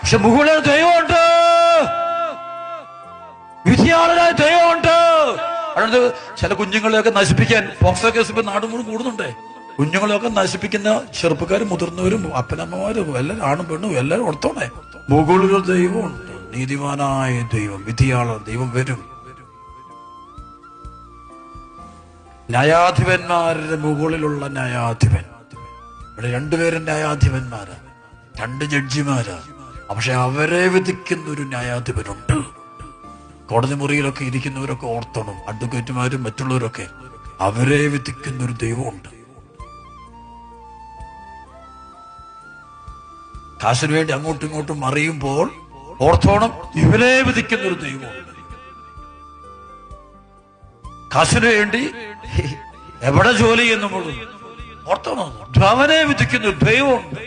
പക്ഷെ മുകളിൽ ദൈവമുണ്ട്, വിധിയാളനായ ദൈവമുണ്ട്. അതുകൊണ്ട് ചില കുഞ്ഞുങ്ങളെയൊക്കെ നശിപ്പിക്കാൻ പോക്സോ കേസ് ഇപ്പൊ നാടും കൂടി കൂടുന്നുണ്ടേ. കുഞ്ഞുങ്ങളെയൊക്കെ നശിപ്പിക്കുന്ന ചെറുപ്പക്കാരും മുതിർന്നവരും അപ്പനമ്മമാരും എല്ലാവരും ആണും പെണ്ണും എല്ലാവരും ഓർത്തോണേ. മുകളിലൊരു ദൈവമുണ്ട്, നീതിമാനായ ദൈവം, വിധിയാളൻ ദൈവം വരും. ന്യായാധിപന്മാരുടെ മുകളിലുള്ള ന്യായാധിപൻ. ഇവിടെ രണ്ടുപേരും ന്യായാധിപന്മാരാ, രണ്ട് ജഡ്ജിമാരാ. പക്ഷെ അവരെ വിധിക്കുന്ന ഒരു ന്യായാധിപനുണ്ട്. കോടതി മുറിയിലൊക്കെ ഇരിക്കുന്നവരൊക്കെ ഓർത്തണം, അഡ്വക്കേറ്റുമാരും മറ്റുള്ളവരൊക്കെ, അവരെ വിധിക്കുന്ന ഒരു ദൈവമുണ്ട്. കാശിന് വേണ്ടി അങ്ങോട്ടും ഇങ്ങോട്ടും മറിയുമ്പോൾ ഓർത്തോണം, ഇവരെ വിധിക്കുന്ന ഒരു ദൈവമുണ്ട്. കാശിന് വേണ്ടി എവിടെ ജോലി ചെയ്യുന്നു ഓർത്തോണം, അവനെ വിധിക്കുന്ന ദൈവമുണ്ട്.